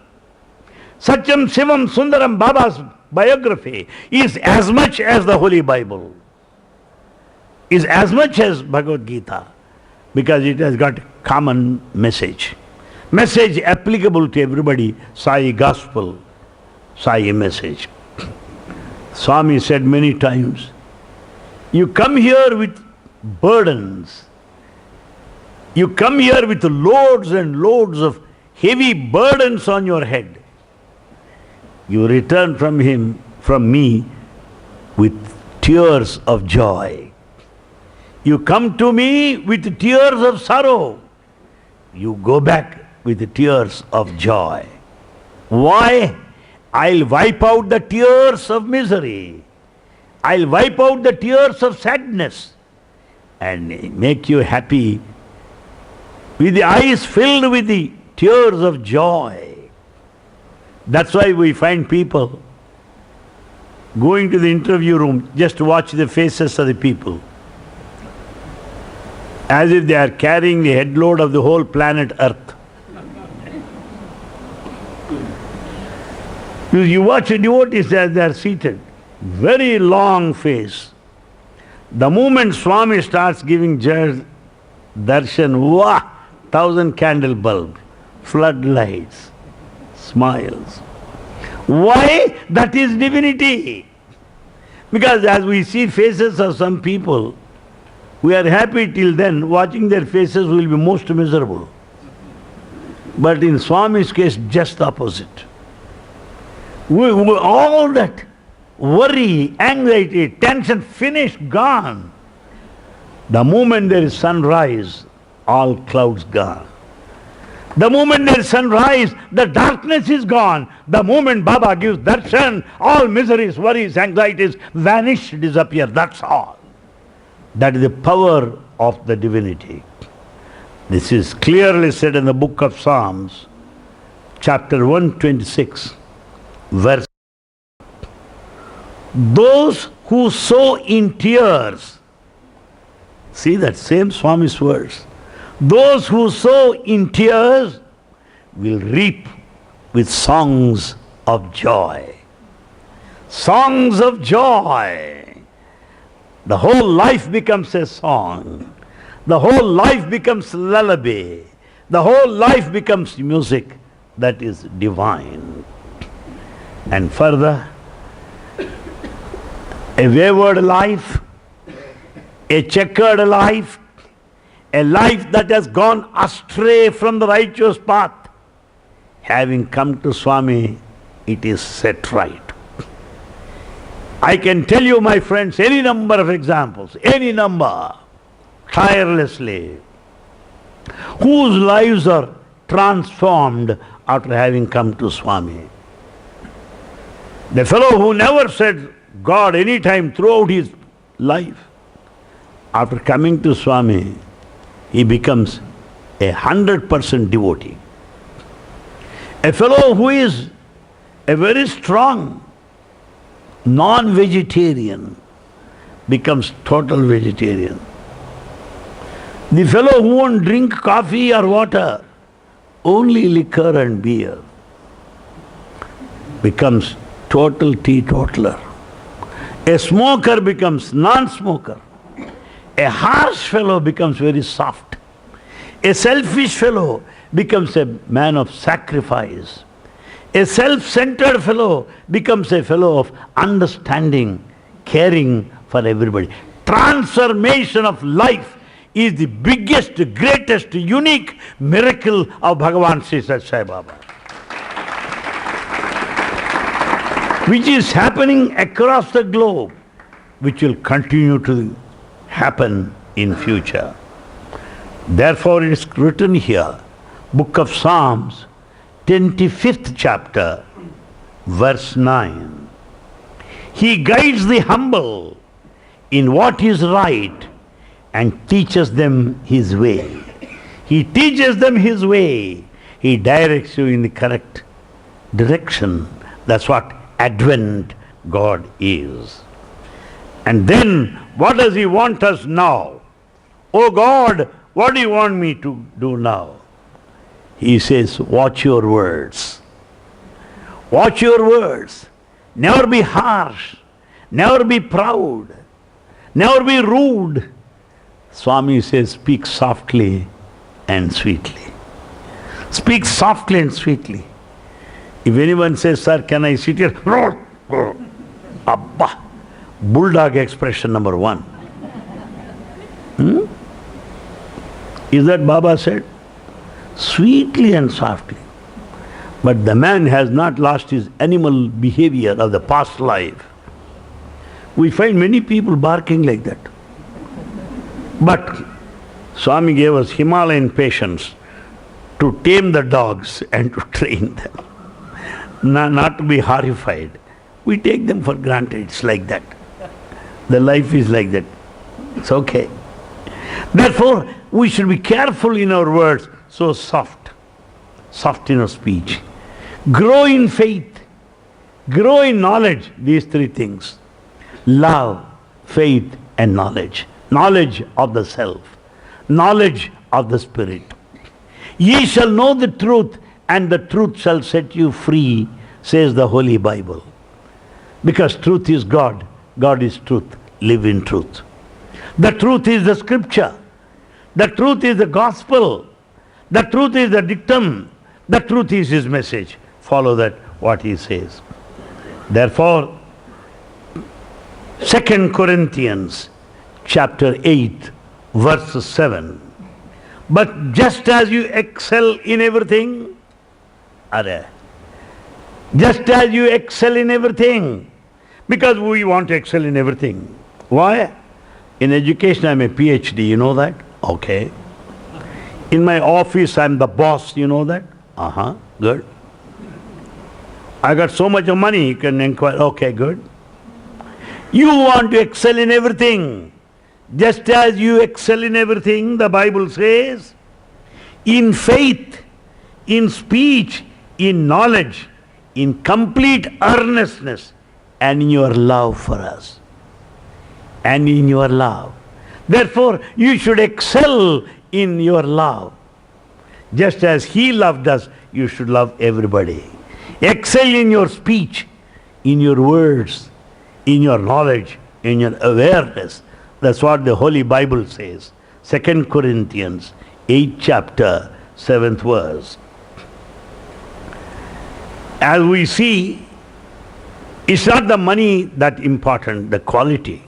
Satyam Sivam Sundaram, Baba's biography, is as much as the Holy Bible, is as much as Bhagavad Gita, because it has got common message. Message applicable to everybody, Sai Gospel, Sai message. Swami said many times, you come here with burdens. You come here with loads and loads of heavy burdens on your head. You return from me with tears of joy. You come to me with tears of sorrow. You go back with tears of joy. Why? I'll wipe out the tears of misery. I'll wipe out the tears of sadness and make you happy with the eyes filled with the tears of joy. That's why we find people Going to the interview room, just watch the faces of the people. As if they are carrying the headload of the whole planet Earth. You watch the devotees as they are seated. Very long face. The moment Swami starts giving darshan, wah, 1,000 candle bulb, floodlights, smiles. Why? That is divinity. Because as we see faces of some people, we are happy till then, watching their faces will be most miserable. But in Swami's case, just the opposite. All that worry, anxiety, tension, finished, gone. The moment there is sunrise, all clouds gone. The moment there is sunrise, the darkness is gone. The moment Baba gives darshan, all miseries, worries, anxieties vanish, disappear. That's all. That is the power of the divinity. This is clearly said in the book of Psalms, chapter 126, verse. Those who sow in tears, see that same Swami's words. Those who sow in tears will reap with songs of joy. Songs of joy. The whole life becomes a song. The whole life becomes lullaby. The whole life becomes music that is divine. And further, a wayward life, a checkered life, a life that has gone astray from the righteous path, having come to Swami, it is set right. I can tell you, my friends, any number of examples, any number, tirelessly, whose lives are transformed after having come to Swami. The fellow who never said God any time throughout his life, after coming to Swami, he becomes 100% devotee. A fellow who is a very strong non-vegetarian becomes total vegetarian. The fellow who won't drink coffee or water, only liquor and beer, becomes total teetotaler. A smoker becomes non-smoker. A harsh fellow becomes very soft. A selfish fellow becomes a man of sacrifice. A self-centered fellow becomes a fellow of understanding, caring for everybody. Transformation of life is the biggest, greatest, unique miracle of Bhagavan Sri Sathya Sai Baba, which is happening across the globe, which will continue to happen in future. Therefore it is written here, Book of Psalms, 25th chapter, verse 9. He guides the humble in what is right and teaches them His way. He teaches them His way. He directs you in the correct direction. That's what Advent God is. And then, what does He want us now? Oh God, what do you want me to do now? He says, watch your words. Watch your words. Never be harsh. Never be proud. Never be rude. Swami says, speak softly and sweetly. Speak softly and sweetly. If anyone says, sir, can I sit here? Abba. Bulldog expression number 1. Is that Baba said? Sweetly and softly. But the man has not lost his animal behavior of the past life. We find many people barking like that. But Swami gave us Himalayan patience to tame the dogs and to train them. Not to be horrified. We take them for granted. It's like that. The life is like that. It's okay. Therefore, we should be careful in our words. So soft in our speech. Grow in faith. Grow in knowledge, these three things. Love, faith and knowledge. Knowledge of the self. Knowledge of the Spirit. Ye shall know the truth, and the truth shall set you free, says the Holy Bible. Because truth is God. God is truth. Live in truth. The truth is the scripture. The truth is the gospel. The truth is the dictum. The truth is his message. Follow that, what he says. Therefore, 2 Corinthians chapter 8, verse 7. But just as you excel in everything, just as you excel in everything, because we want to excel in everything. Why? In education I'm a PhD, you know that? Okay. In my office I'm the boss, you know that? Good. I got so much of money, you can inquire. Okay, good. You want to excel in everything. Just as you excel in everything, the Bible says, in faith, in speech, in knowledge, in complete earnestness, and in your love for us. And in your love. Therefore, you should excel in your love. Just as he loved us, you should love everybody. Excel in your speech, in your words, in your knowledge, in your awareness. That's what the Holy Bible says. 2 Corinthians 8 chapter, 7th verse. As we see, it's not the money that important, the quality.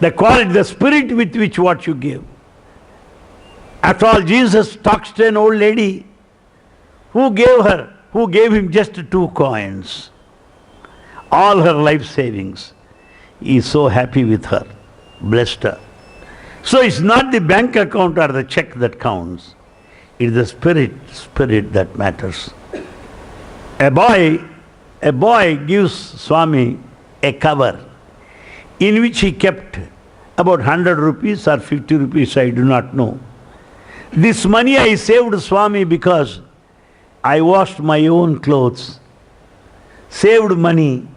The quality, the spirit with which what you give. After all, Jesus talks to an old lady who gave him just 2 coins. All her life savings. He is so happy with her, blessed her. So it's not the bank account or the check that counts. It's the spirit that matters. A boy gives Swami a cover in which he kept about 100 rupees or 50 rupees, I do not know. This money I saved Swami because I washed my own clothes, saved money.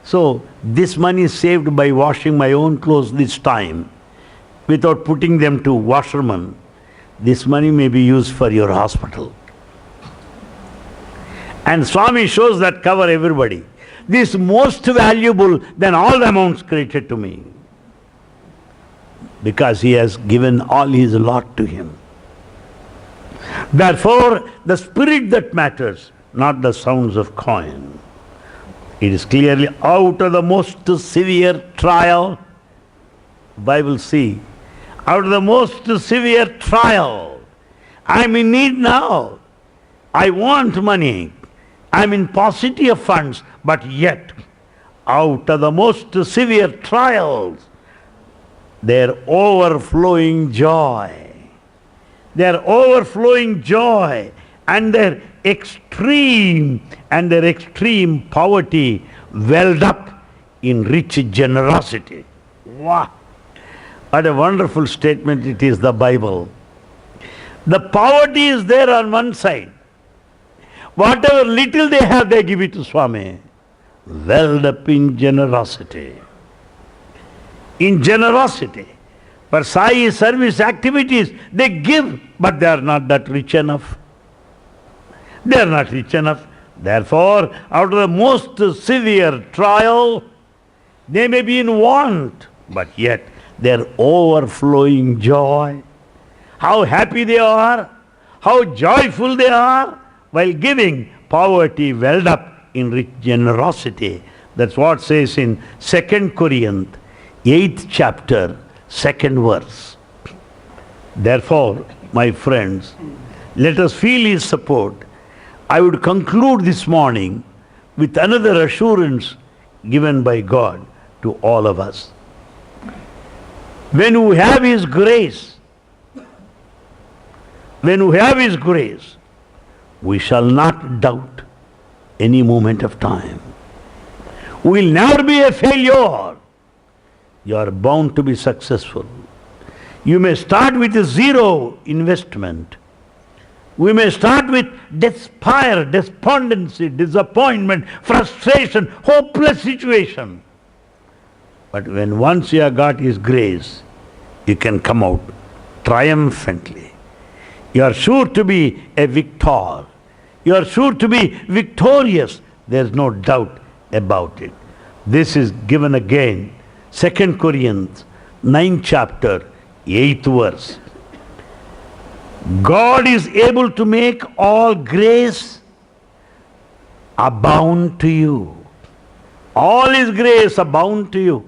So this money is saved by washing my own clothes this time without putting them to washerman. This money may be used for your hospital. And Swami shows that cover everybody. This is most valuable than all the amounts credited to me. Because he has given all his lot to him. Therefore, the spirit that matters, not the sounds of coin. It is clearly out of the most severe trial. Bible see, out of the most severe trial. I'm in need now. I want money. I'm in paucity of funds, but yet, out of the most severe trials, their overflowing joy. Their overflowing joy and their extreme poverty welled up in rich generosity. Wow! What a wonderful statement it is, the Bible. The poverty is there on one side. Whatever little they have, they give it to Swami. Welled up in generosity. In generosity. For Sai service activities, they give, but they are not that rich enough. They are not rich enough. Therefore, out of the most severe trial, they may be in want, but yet their overflowing joy, how happy they are, how joyful they are, while giving, poverty welled up in rich generosity. That's what says in 2 Corinthians 8th chapter, 2nd verse. Therefore, my friends, let us feel his support. I would conclude this morning with another assurance given by God to all of us. When we have his grace, we shall not doubt any moment of time. We will never be a failure. You are bound to be successful. You may start with a zero investment, We may start with despair, despondency, disappointment, frustration, hopeless situation. But when once you have got His grace, you can come out triumphantly. You are sure to be a victor. You are sure to be victorious. There is no doubt about it. This is given again, 2 Corinthians 9th chapter, 8th verse. God is able to make all grace abound to you. All His grace abound to you.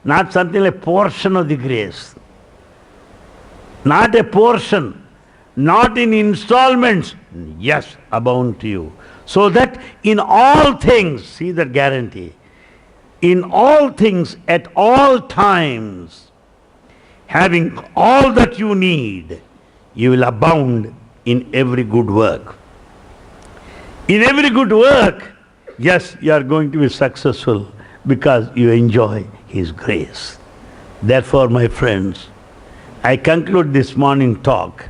Not something like portion of the grace. Not a portion. Not in installments. Yes, abound to you. So that in all things, see that guarantee, in all things at all times, having all that you need, you will abound in every good work. In every good work, yes, you are going to be successful because you enjoy His grace. Therefore, my friends, I conclude this morning talk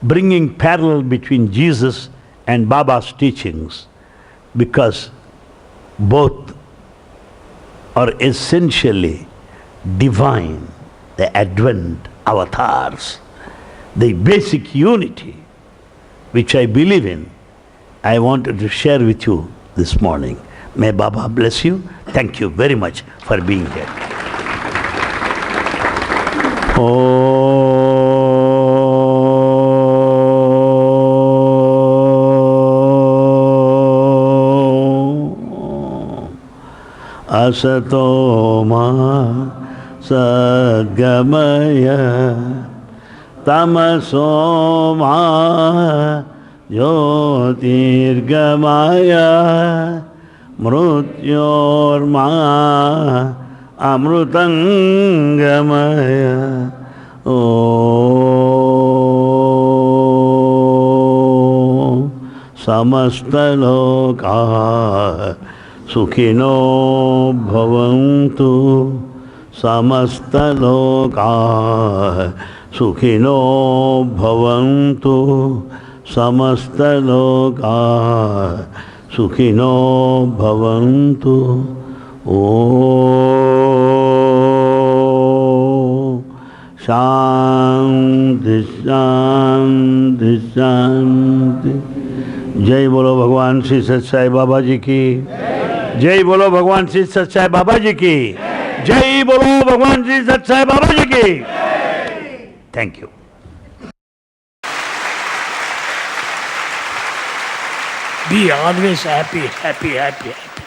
bringing parallel between Jesus and Baba's teachings, because both are essentially divine, the Advent avatars, the basic unity which I believe in. I wanted to share with you this morning. May Baba bless you. Thank you very much for being here. Asato ma sadgamaya tamaso ma jyotirgamaya mrutyorma amrutangamaya. Om samastaloka Sukhino bhavantu, samastaloka Sukhino bhavantu, samastaloka Sukhino bhavantu. Om Shanti Shanti Shanti. जय बोलो भगवान श्री सच्चाई बाबा जी की जय बोलो भगवान श्री सच्चाई बाबा जी की जय बोलो भगवान श्री सच्चाई बाबा जी की thank you Be always happy, happy, happy, happy.